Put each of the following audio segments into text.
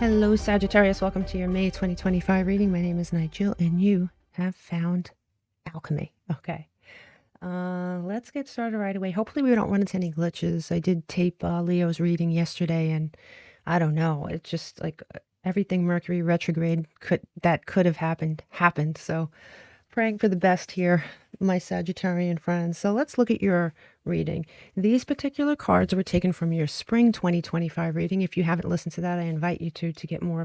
Hello, Sagittarius. Welcome to your May 2025 reading. My name is Nigel, and you have found alchemy. Okay. Let's get started right away. Hopefully we don't run into any glitches. I did tape Leo's reading yesterday, and I don't know. It's just like everything Mercury retrograde could have happened. So praying for the best here, my Sagittarian friends. So let's look at your reading. These particular cards were taken from your spring 2025 reading. If you haven't listened to that, I invite you to get more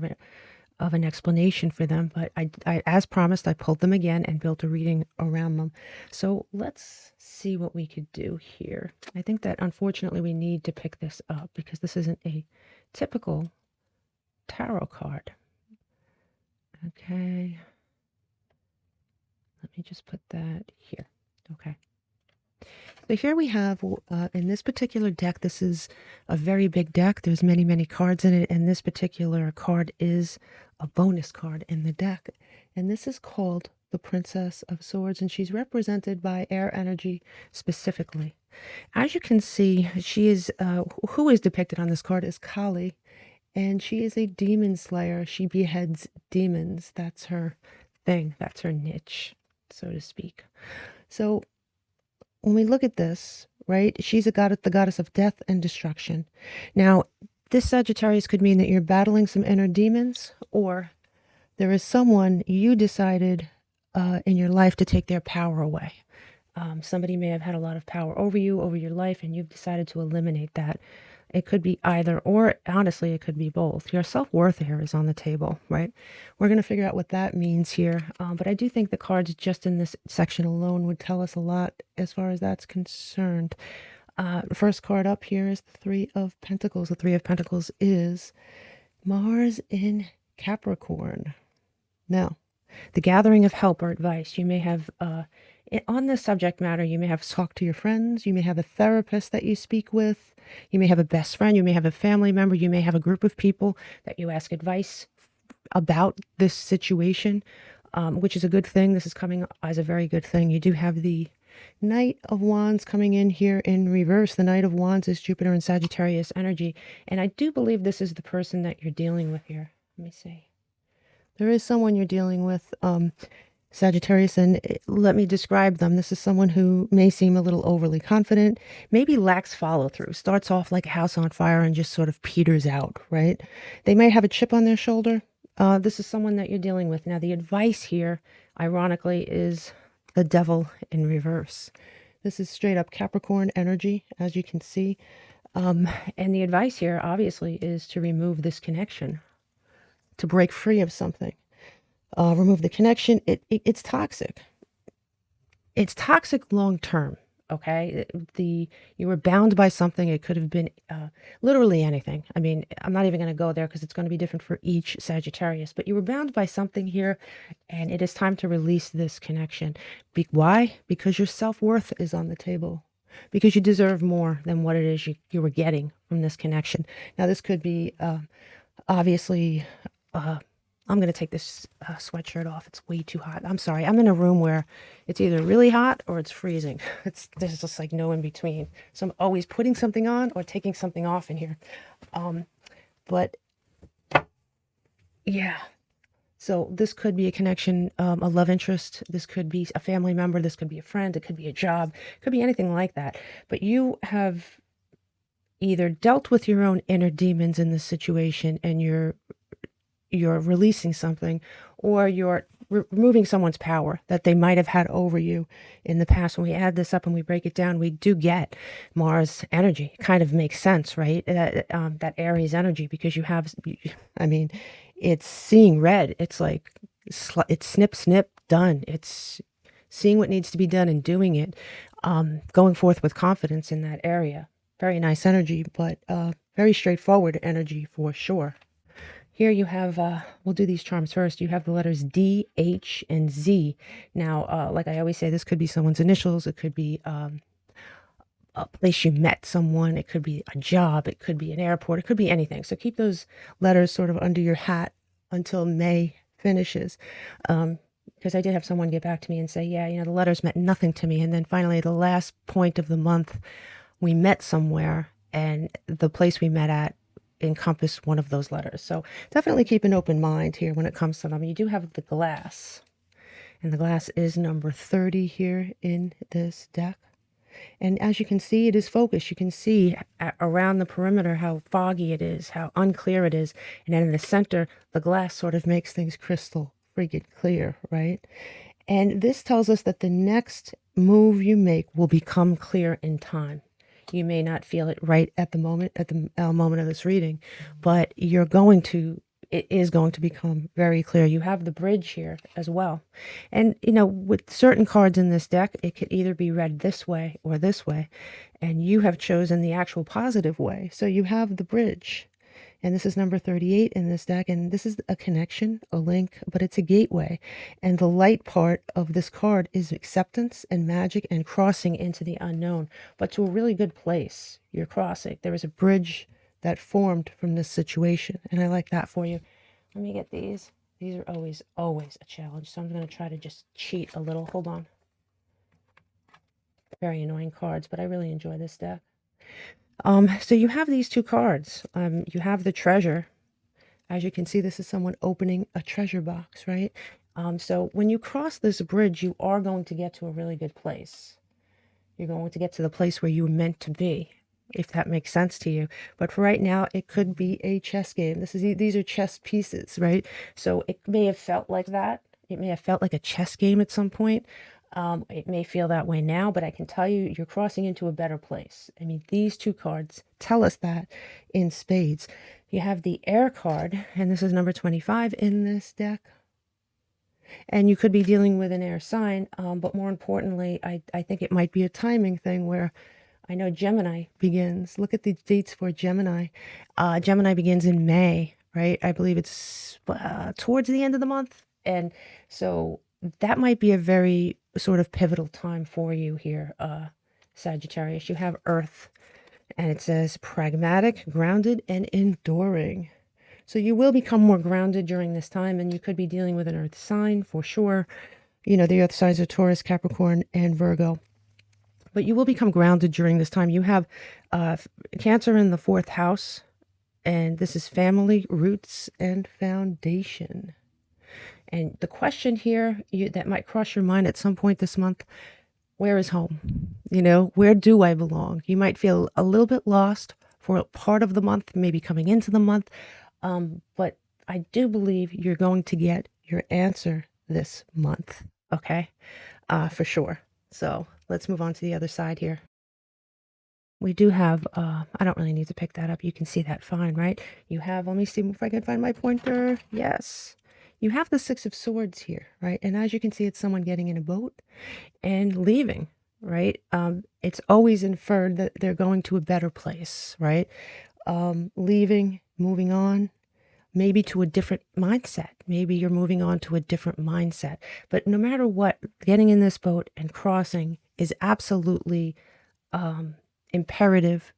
of an explanation for them. But I, as promised, I pulled them again and built a reading around them. So let's see what we could do here. I think that unfortunately we need to pick this up because this isn't a typical tarot card. Okay. Let me just put that here. Okay. So here we have, in this particular deck, this is a very big deck. There's many, many cards in it, and this particular card is a bonus card in the deck. And this is called the Princess of Swords, and she's represented by air energy specifically. As you can see, she is, who is depicted on this card is Kali, and she is a demon slayer. She beheads demons. That's her thing. That's her niche, so to speak. So when we look at this, right, she's a goddess, the goddess of death and destruction. Now, this Sagittarius could mean that you're battling some inner demons, or there is someone you decided in your life to take their power away. Somebody may have had a lot of power over you, over your life, and you've decided to eliminate that. It could be either, or honestly, it could be both. Your self-worth here is on the table, right? We're going to figure out what that means here. But I do think the cards just in this section alone would tell us a lot as far as that's concerned. The first card up here is the Three of Pentacles. The Three of Pentacles is Mars in Capricorn. Now, the gathering of help or advice. You may have, on this subject matter, you may have talked to your friends. You may have a therapist that you speak with. You may have a best friend. You may have a family member. You may have a group of people that you ask advice about this situation, which is a good thing. This is coming as a very good thing. You do have the Knight of Wands coming in here in reverse. The Knight of Wands is Jupiter and Sagittarius energy. And I do believe this is the person that you're dealing with here. Let me see. There is someone you're dealing with, Sagittarius, and let me describe them. This is someone who may seem a little overly confident, maybe lacks follow through, starts off like a house on fire and just sort of peters out, right? They might have a chip on their shoulder. This is someone that you're dealing with. Now, the advice here, ironically, is the Devil in reverse. This is straight up Capricorn energy, as you can see. And the advice here, obviously, is to remove this connection, to break free of something. Remove the connection. It's toxic. It's toxic long term. Okay, you were bound by something. It could have been literally anything. I mean, I'm not even going to go there because it's going to be different for each Sagittarius. But you were bound by something here, and it is time to release this connection. Why? Because your self-worth is on the table. Because you deserve more than what it is you were getting from this connection. Now, this could be obviously. I'm going to take this sweatshirt off. It's way too hot. I'm sorry. I'm in a room where it's either really hot or it's freezing. There's just like no in between. So I'm always putting something on or taking something off in here. But yeah. So this could be a connection, a love interest. This could be a family member. This could be a friend. It could be a job. It could be anything like that. But you have either dealt with your own inner demons in this situation and you're releasing something, or you're removing someone's power that they might have had over you in the past. When we add this up and we break it down, we do get Mars energy. It kind of makes sense, right? That Aries energy, because you have, I mean, it's seeing red. It's like, it's snip, snip, done. It's seeing what needs to be done and doing it, going forth with confidence in that area. Very nice energy, but very straightforward energy for sure. Here you have, we'll do these charms first. You have the letters D, H, and Z. Now, like I always say, this could be someone's initials. It could be a place you met someone. It could be a job. It could be an airport. It could be anything. So keep those letters sort of under your hat until May finishes. Because I did have someone get back to me and say, yeah, the letters meant nothing to me. And then finally, the last point of the month, we met somewhere, and the place we met at encompass one of those letters. So definitely keep an open mind here when it comes to them. You do have the glass, and the glass is number 30 here in this deck. And as you can see, it is focused. You can see around the perimeter how foggy it is, how unclear it is. And then in the center, the glass sort of makes things crystal freaking clear, right? And this tells us that the next move you make will become clear in time. You may not feel it right at the moment, moment of this reading, but it is going to become very clear. You have the bridge here as well. And, with certain cards in this deck, it could either be read this way or this way. And you have chosen the actual positive way. So you have the bridge. And this is number 38 in this deck. And this is a connection, a link, but it's a gateway. And the light part of this card is acceptance and magic and crossing into the unknown, but to a really good place. You're crossing. There is a bridge that formed from this situation. And I like that for you. Let me get these. These are always a challenge. So I'm going to try to just cheat a little. Hold on. Very annoying cards, but I really enjoy this deck. So you have these two cards. You have the treasure. As you can see, this is someone opening a treasure box, right? So when you cross this bridge, you are going to get to a really good place. You're going to get to the place where you were meant to be, if that makes sense to you. But for right now, it could be a chess game. These are chess pieces, right? So it may have felt like that. It may have felt like a chess game at some point. It may feel that way now, but I can tell you, you're crossing into a better place. I mean, these two cards tell us that in spades. You have the air card, and this is number 25 in this deck. And you could be dealing with an air sign, but more importantly, I think it might be a timing thing where I know Gemini begins. Look at the dates for Gemini. Gemini begins in May, right? I believe it's towards the end of the month. And so that might be a very sort of pivotal time for you here, Sagittarius. You have Earth, and it says pragmatic, grounded, and enduring. So you will become more grounded during this time, and you could be dealing with an Earth sign for sure. The Earth signs are Taurus, Capricorn, and Virgo. But you will become grounded during this time. You have Cancer in the 4th house, and this is family, roots, and foundation. And the question here that might cross your mind at some point this month, where is home? Where do I belong? You might feel a little bit lost for a part of the month, maybe coming into the month. But I do believe you're going to get your answer this month, okay? For sure. So let's move on to the other side here. We do have, I don't really need to pick that up. You can see that fine, right? You have, let me see if I can find my pointer. Yes. You have the 6 of Swords here, right? And as you can see, it's someone getting in a boat and leaving, right? It's always inferred that they're going to a better place, right? Leaving, moving on, maybe to a different mindset. Maybe you're moving on to a different mindset. But no matter what, getting in this boat and crossing is absolutely imperative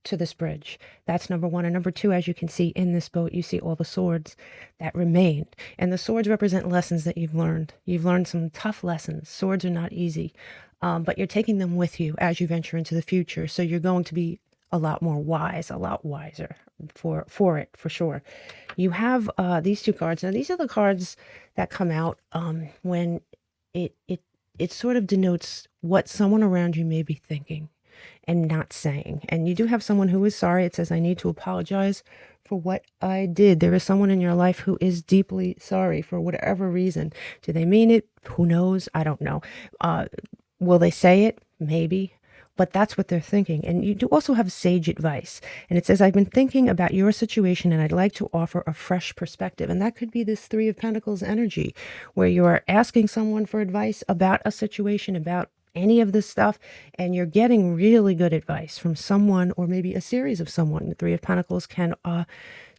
to this bridge. That's number 1. And number 2, as you can see in this boat, you see all the swords that remain. And the swords represent lessons that you've learned. You've learned some tough lessons. Swords are not easy, but you're taking them with you as you venture into the future. So you're going to be a lot more wise, a lot wiser for it, for sure. You have these two cards. Now, these are the cards that come out when it sort of denotes what someone around you may be thinking and not saying. And you do have someone who is sorry. It says, I need to apologize for what I did. There is someone in your life who is deeply sorry for whatever reason. Do they mean it? Who knows? I don't know. Will they say it? Maybe. But that's what they're thinking. And you do also have sage advice. And it says, I've been thinking about your situation and I'd like to offer a fresh perspective. And that could be this 3 of Pentacles energy, where you are asking someone for advice about a situation, about any of this stuff, and you're getting really good advice from someone, or maybe a series of someone. The 3 of Pentacles can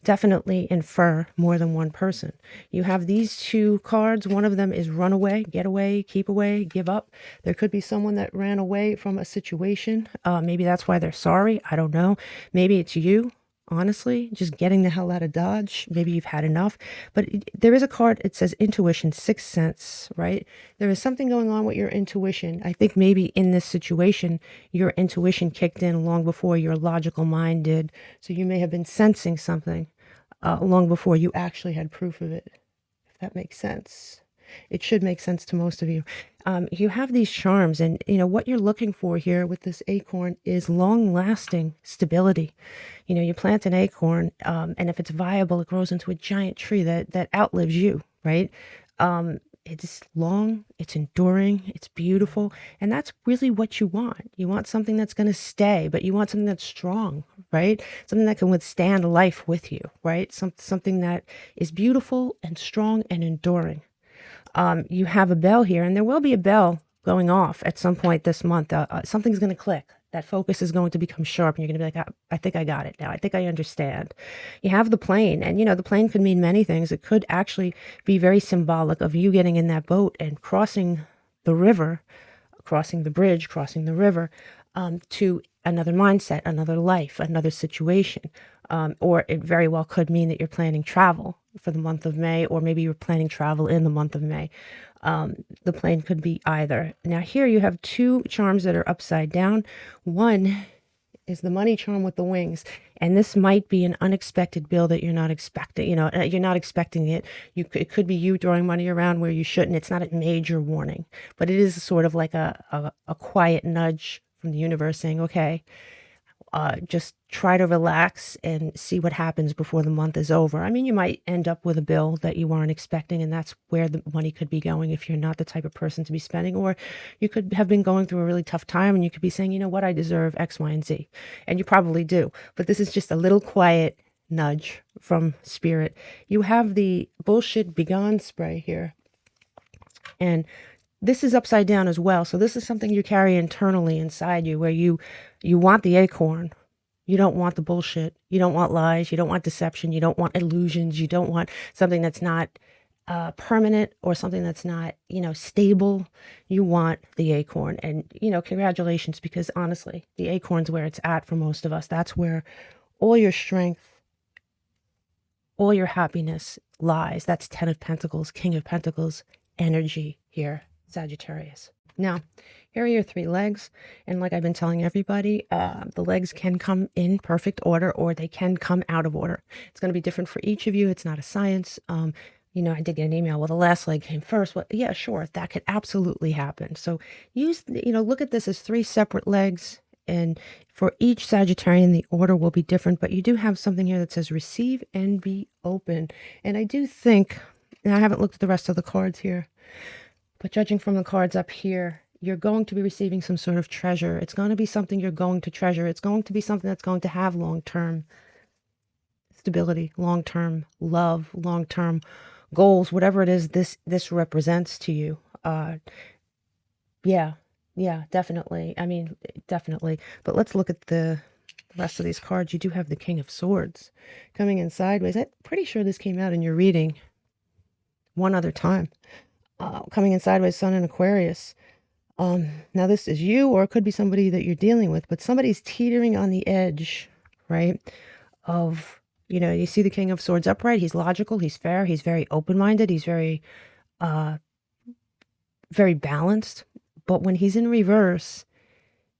definitely infer more than one person. You have these two cards. One of them is run away, get away, keep away, give up. There could be someone that ran away from a situation. Maybe that's why they're sorry. I don't know. Maybe it's you. honestly, just getting the hell out of Dodge. Maybe you've had enough. But there is a card, it says intuition, sixth sense, right? There is something going on with your intuition. I think maybe in this situation, your intuition kicked in long before your logical mind did. So you may have been sensing something long before you actually had proof of it, if that makes sense. It should make sense to most of you. You have these charms, and you know what you're looking for here with this acorn is long-lasting stability. You know, you plant an acorn, and if it's viable, it grows into a giant tree that outlives you, right? It's long, it's enduring, it's beautiful, and that's really what you want. You want something that's going to stay, but you want something that's strong, right? Something that can withstand life with you, right? Something that is beautiful and strong and enduring. You have a bell here, and there will be a bell going off at some point this month. Something's going to click. That focus is going to become sharp, and you're going to be like, I think I got it now. I think I understand. You have the plane, and you know, the plane could mean many things. It could actually be very symbolic of you getting in that boat and crossing the river, crossing the bridge, crossing the river, to another mindset, another life, another situation. Or it very well could mean that you're planning travel for the month of May, or maybe you're planning travel in the month of May. The plane could be either. Now here you have two charms that are upside down. One is the money charm with the wings, and this might be an unexpected bill that you're not expecting. You know, you're not expecting it. It could be you throwing money around where you shouldn't. It's not a major warning, but it is sort of like a quiet nudge from the universe saying, okay, just try to relax and see what happens before the month is over. I mean, you might end up with a bill that you weren't expecting, and that's where the money could be going if you're not the type of person to be spending. Or you could have been going through a really tough time, and you could be saying, you know what, I deserve X, Y, and Z. And you probably do. But this is just a little quiet nudge from spirit. You have the bullshit begone spray here. And this is upside down as well. So this is something you carry internally inside you, where you want the acorn. You don't want the bullshit. You don't want lies. You don't want deception. You don't want illusions. You don't want something that's not permanent, or something that's not, you know, stable. You want the acorn. And, you know, congratulations, because honestly, the acorn's where it's at for most of us. That's where all your strength, all your happiness lies. That's 10 of Pentacles, King of Pentacles energy here, Sagittarius. Now, here are your three legs. And like I've been telling everybody, the legs can come in perfect order, or they can come out of order. It's going to be different for each of you. It's not a science. You know, I did get an email, well, the last leg came first. Well, yeah, sure, that could absolutely happen. So look at this as three separate legs. And for each Sagittarian, the order will be different. But you do have something here that says receive and be open. And I do think, and I haven't looked at the rest of the cards here, but judging from the cards up here, you're going to be receiving some sort of treasure. It's going to be something you're going to treasure. It's going to be something that's going to have long-term stability, long-term love, long-term goals, whatever it is this represents to you. Yeah, definitely. I mean, definitely. But let's look at the rest of these cards. You do have the King of Swords coming in sideways. I'm pretty sure this came out in your reading one other time. Coming in sideways, Sun in Aquarius. Now this is you, or it could be somebody that you're dealing with, but somebody's teetering on the edge, right? Of, you know, you see the King of Swords upright. He's logical. He's fair. He's very open-minded. He's very, very balanced. But when he's in reverse,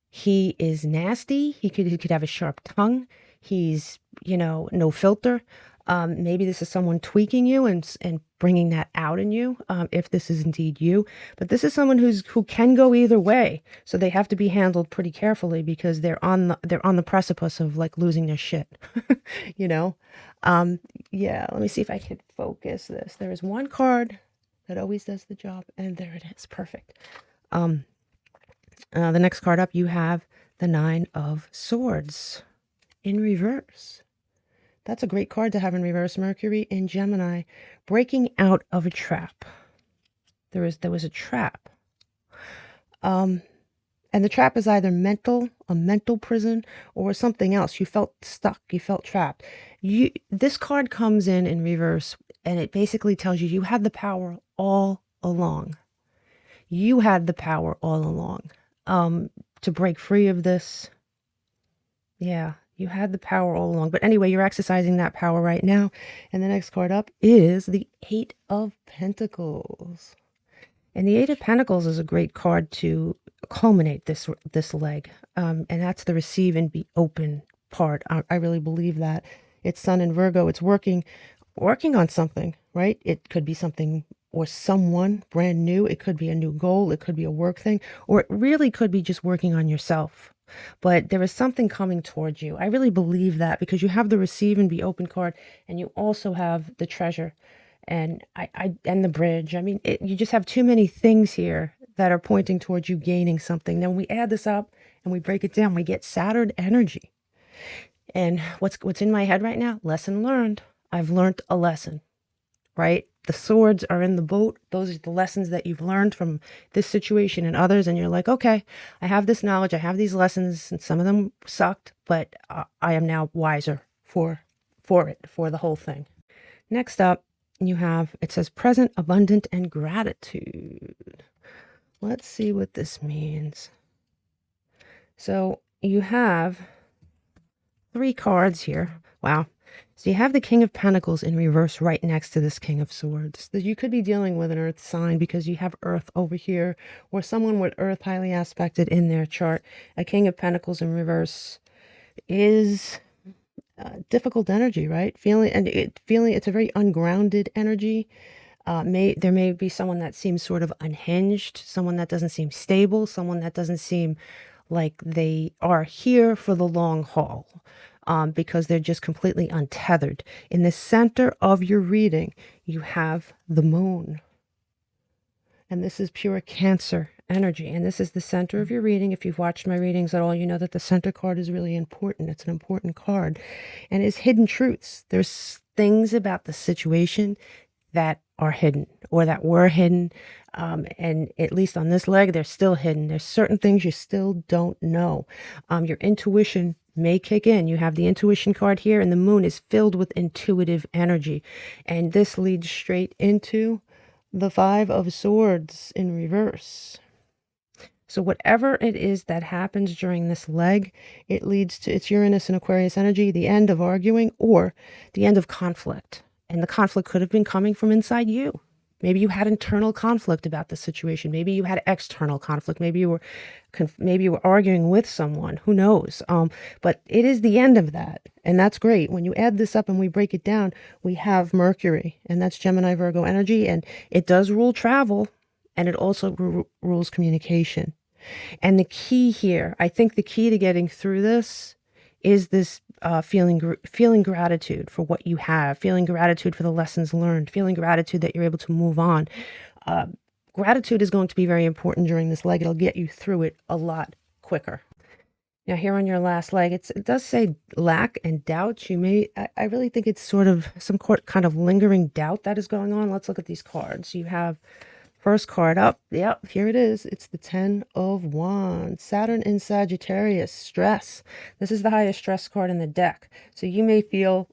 he is nasty. He could have a sharp tongue. He's, you know, no filter. Maybe this is someone tweaking you and bringing that out in you, if this is indeed you. But this is someone who can go either way. So they have to be handled pretty carefully, because they're on the precipice of like losing their shit, you know? Yeah, let me see if I can focus this. There is one card that always does the job, and there it is. Perfect. The next card up, you have the Nine of Swords in reverse. That's a great card to have in reverse. Mercury in Gemini, breaking out of a trap. There was a trap. And the trap is either a mental prison, or something else. You felt stuck. You felt trapped. This card comes in reverse, and it basically tells you had the power all along. You had the power all along, to break free of this. Yeah, You had the power all along. But anyway, you're exercising that power right now. And the next card up is the Eight of Pentacles. And the Eight of Pentacles is a great card to culminate this leg. And that's the receive and be open part. I really believe that. It's Sun in Virgo. It's working on something, right? It could be something or someone brand new. It could be a new goal. It could be a work thing, or it really could be just working on yourself. But there is something coming towards you. I really believe that, because you have the receive and be open card, and you also have the treasure and and the bridge. I mean, you just have too many things here that are pointing towards you gaining something. Then we add this up and we break it down, we get Saturn energy. And what's in my head right now? Lesson learned. I've learned a lesson, right? The swords are in the boat. Those are the lessons that you've learned from this situation and others. And you're like, okay, I have this knowledge. I have these lessons, and some of them sucked, but I am now wiser for the whole thing. Next up, you have, it says present, abundant, and gratitude. Let's see what this means. So you have 3 cards here. Wow. So you have the King of Pentacles in reverse right next to this King of Swords. You could be dealing with an Earth sign because you have Earth over here, or someone with Earth highly aspected in their chart. A King of Pentacles in reverse is difficult energy, right? Feeling it's a very ungrounded energy. There may be someone that seems sort of unhinged, someone that doesn't seem stable, someone that doesn't seem like they are here for the long haul, because they're just completely untethered. In the center of your reading, you have the moon. And this is pure Cancer energy. And this is the center of your reading. If you've watched my readings at all, you know that the center card is really important. It's an important card. And it's hidden truths. There's things about the situation that are hidden, or that were hidden. And at least on this leg, they're still hidden. There's certain things you still don't know. Your intuition may kick in. You have the intuition card here, and the moon is filled with intuitive energy. And this leads straight into the Five of Swords in reverse. So whatever it is that happens during this leg, it leads to, it's Uranus and Aquarius energy, the end of arguing or the end of conflict. And the conflict could have been coming from inside you. Maybe you had internal conflict about the situation. Maybe you had external conflict. Maybe you were arguing with someone. Who knows? But it is the end of that, and that's great. When you add this up and we break it down, we have Mercury, and that's Gemini, Virgo energy, and it does rule travel, and it also rules communication. And the key here, I think, the key to getting through this is this feeling gratitude for what you have, feeling gratitude for the lessons learned, feeling gratitude that you're able to move on. Gratitude is going to be very important during this leg. It'll get you through it a lot quicker. Now here on your last leg, it does say lack and doubt. I really think it's sort of some kind of lingering doubt that is going on. Let's look at these cards. You have first card up. Yep, here it is. It's the 10 of Wands. Saturn in Sagittarius. Stress. This is the highest stress card in the deck. So you may feel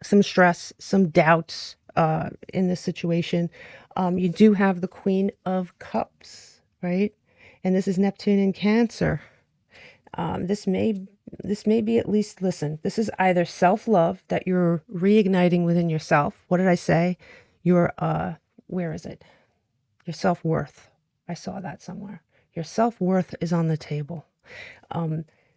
some stress, some doubts in this situation. You do have the Queen of Cups, right? And this is Neptune in Cancer. This may be, at least, listen, this is either self-love that you're reigniting within yourself. What did I say? Your, where is it? Your self-worth. I saw that somewhere. Your self-worth is on the table.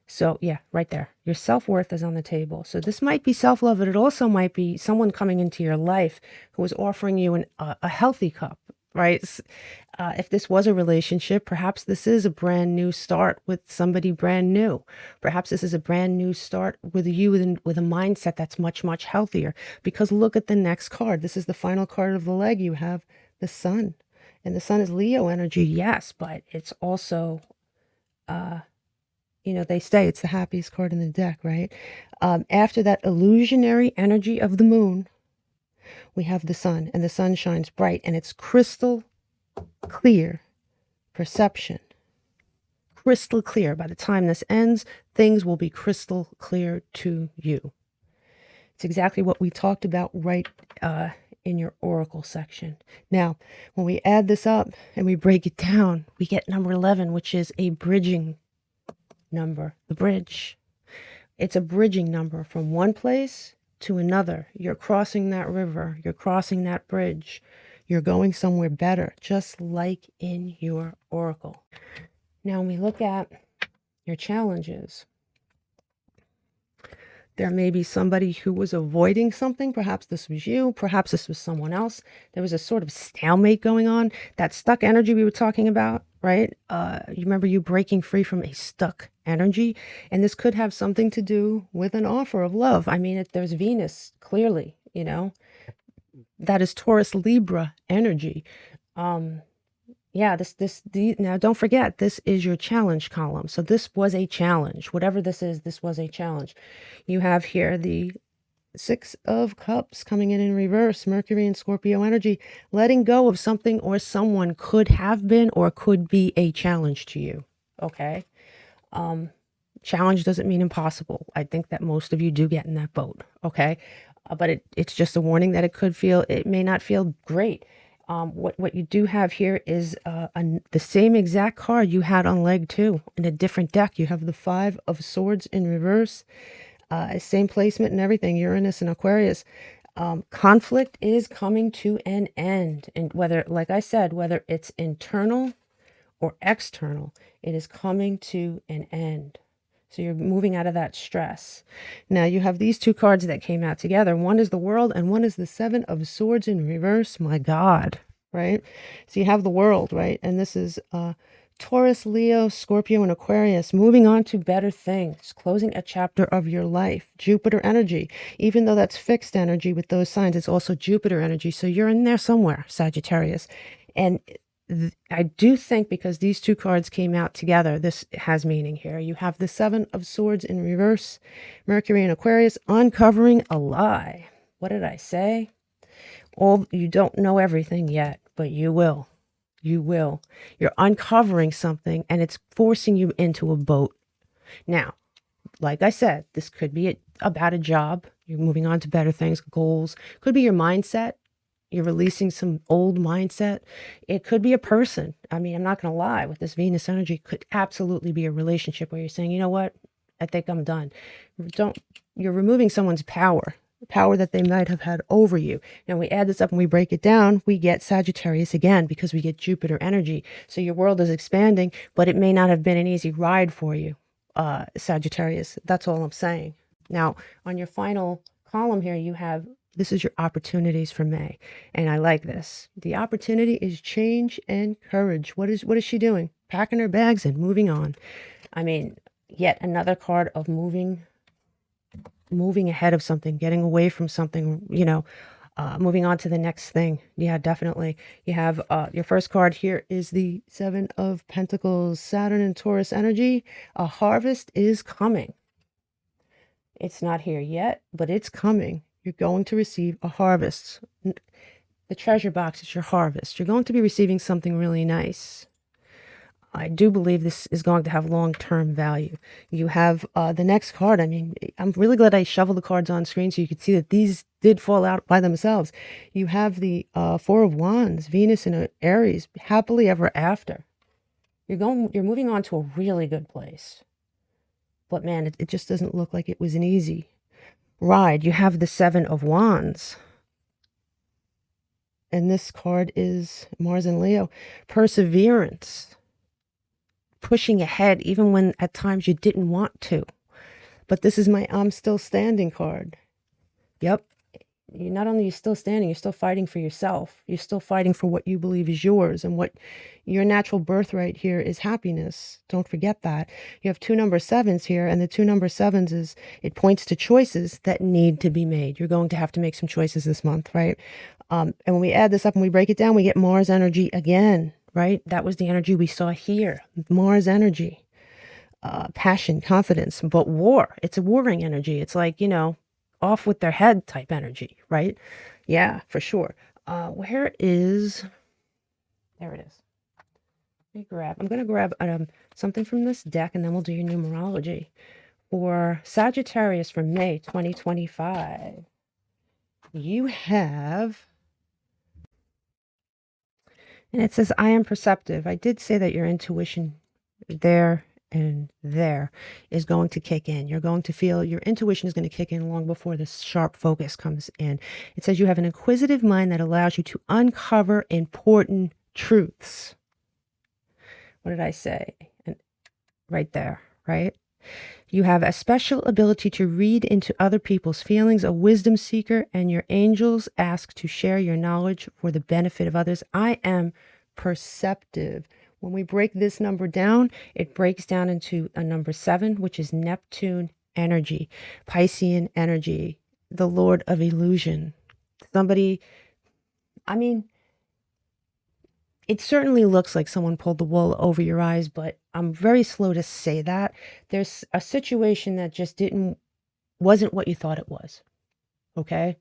So yeah, right there. Your self-worth is on the table. So this might be self-love, but it also might be someone coming into your life who is offering you a healthy cup, right? If this was a relationship, perhaps this is a brand new start with somebody brand new. Perhaps this is a brand new start with you with a mindset that's much, much healthier. Because look at the next card. This is the final card of the leg. You have the Sun. And the Sun is Leo energy, yes, but it's also, they say it's the happiest card in the deck, right? After that illusionary energy of the moon, we have the Sun, and the Sun shines bright, and it's crystal clear perception. Crystal clear. By the time this ends, things will be crystal clear to you. It's exactly what we talked about right in your oracle section. Now, when we add this up and we break it down, we get number 11, which is a bridging number, the bridge. It's a bridging number from one place to another. You're crossing that river. You're crossing that bridge. You're going somewhere better, just like in your oracle. Now, when we look at your challenges, there may be somebody who was avoiding something. Perhaps this was you. Perhaps this was someone else. There was a sort of stalemate going on. That stuck energy we were talking about, right? You remember you breaking free from a stuck energy. And this could have something to do with an offer of love. I mean, there's Venus, clearly, you know. That is Taurus Libra energy. Yeah, now don't forget, this is your challenge column. So this was a challenge. Whatever this is, this was a challenge. You have here the Six of Cups coming in reverse, Mercury and Scorpio energy, letting go of something or someone could have been or could be a challenge to you. Okay. Challenge doesn't mean impossible. I think that most of you do get in that boat. Okay. But it's just a warning that it may not feel great. What you do have here is the same exact card you had on leg 2 in a different deck. You have the Five of Swords in reverse, same placement and everything, Uranus and Aquarius. Conflict is coming to an end. And whether, like I said, whether it's internal or external, it is coming to an end. So you're moving out of that stress. Now you have these two cards that came out together. One is the World and one is the Seven of Swords in reverse. My God, right? So you have the World, right? And this is Taurus, Leo, Scorpio, and Aquarius, moving on to better things, closing a chapter of your life. Jupiter energy, even though that's fixed energy with those signs, it's also Jupiter energy. So you're in there somewhere, Sagittarius. And I do think because these two cards came out together, this has meaning here. You have the Seven of Swords in reverse, Mercury and Aquarius, uncovering a lie. What did I say? You don't know everything yet, but you will. You will. You're uncovering something and it's forcing you into a boat. Now, like I said, this could be about a job. You're moving on to better things, goals. Could be your mindset. You're releasing some old mindset. It could be a person. I mean, I'm not going to lie, with this Venus energy, could absolutely be a relationship where you're saying, you know what, I think I'm done. You're removing someone's power that they might have had over you. Now we add this up and we break it down, we get Sagittarius again because we get Jupiter energy. So your world is expanding, but it may not have been an easy ride for you, Sagittarius. That's all I'm saying. Now, on your final column here, you have, this is your opportunities for May. And I like this. The opportunity is change and courage. What is she doing? Packing her bags and moving on. I mean, yet another card of moving ahead of something, getting away from something, you know, moving on to the next thing. Yeah, definitely. You have your first card here is the Seven of Pentacles, Saturn and Taurus energy. A harvest is coming. It's not here yet, but it's coming. You're going to receive a harvest. The treasure box is your harvest. You're going to be receiving something really nice. I do believe this is going to have long-term value. You have the next card. I mean, I'm really glad I shoveled the cards on screen so you could see that these did fall out by themselves. You have the Four of Wands, Venus in Aries, happily ever after. You're moving on to a really good place. But man, it just doesn't look like it was an easy ride. You have the Seven of Wands. And this card is Mars and Leo. Perseverance. Pushing ahead even when at times you didn't want to. But this is my I'm still standing card. Yep. You're not only still standing, you're still fighting for yourself. You're still fighting for what you believe is yours, and what your natural birthright here is happiness. Don't forget that. You have two number 7s here, and the two number 7s is, it points to choices that need to be made. You're going to have to make some choices this month, right? And when we add this up and we break it down, we get Mars energy again, right? That was the energy we saw here. Mars energy, passion, confidence, but war. It's a warring energy. It's like, you know, off with their head type energy, right? Yeah, for sure. There it is. I'm going to grab something from this deck, and then we'll do your numerology for Sagittarius for May 2025. You have, and it says, I am perceptive. I did say that your intuition there and there is going to kick in. You're going to feel your intuition is going to kick in long before the sharp focus comes in. It says you have an inquisitive mind that allows you to uncover important truths. What did I say? And right there, right? You have a special ability to read into other people's feelings, a wisdom seeker, and your angels ask to share your knowledge for the benefit of others. I am perceptive. When we break this number down, it breaks down into a number 7, which is Neptune energy, Piscean energy, the Lord of illusion. Somebody, I mean, it certainly looks like someone pulled the wool over your eyes, but I'm very slow to say that. There's a situation that just wasn't what you thought it was. Okay?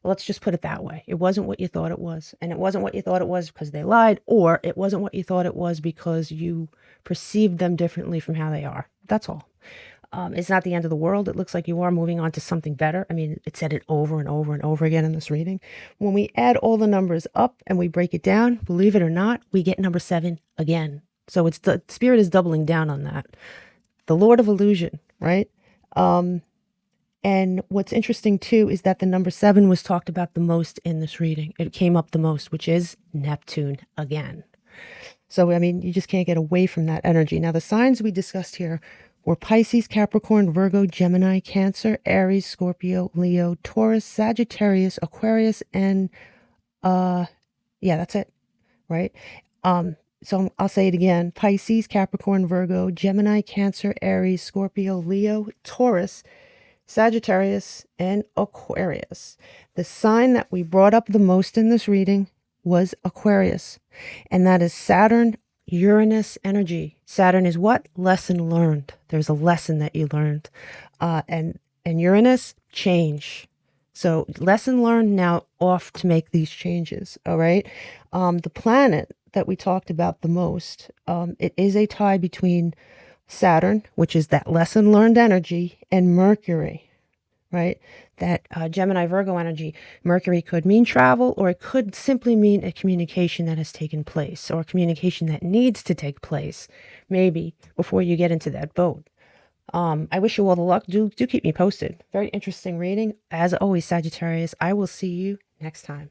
Let's just put it that way. It wasn't what you thought it was. And it wasn't what you thought it was because they lied, or it wasn't what you thought it was because you perceived them differently from how they are. That's all. It's not the end of the world. It looks like you are moving on to something better. I mean, it said it over and over and over again in this reading. When we add all the numbers up and we break it down, believe it or not, we get number 7 again. So it's the spirit is doubling down on that. The Lord of Illusion, right? And what's interesting too is that the number 7 was talked about the most in this reading. It came up the most, which is Neptune again. So, I mean, you just can't get away from that energy. Now, the signs we discussed here were Pisces, Capricorn, Virgo, Gemini, Cancer, Aries, Scorpio, Leo, Taurus, Sagittarius, Aquarius, and yeah, that's it, right? So I'll say it again. Pisces, Capricorn, Virgo, Gemini, Cancer, Aries, Scorpio, Leo, Taurus, Sagittarius, and Aquarius. The sign that we brought up the most in this reading was Aquarius, and that is Saturn, Uranus energy. Saturn is what? Lesson learned. There's a lesson that you learned. And Uranus, change. So lesson learned, now off to make these changes. All right. The planet that we talked about the most, it is a tie between Saturn, which is that lesson learned energy, and Mercury, right? That Gemini Virgo energy. Mercury could mean travel, or it could simply mean a communication that has taken place, or a communication that needs to take place, maybe before you get into that boat. I wish you all the luck. Do keep me posted. Very interesting reading. As always, Sagittarius, I will see you next time.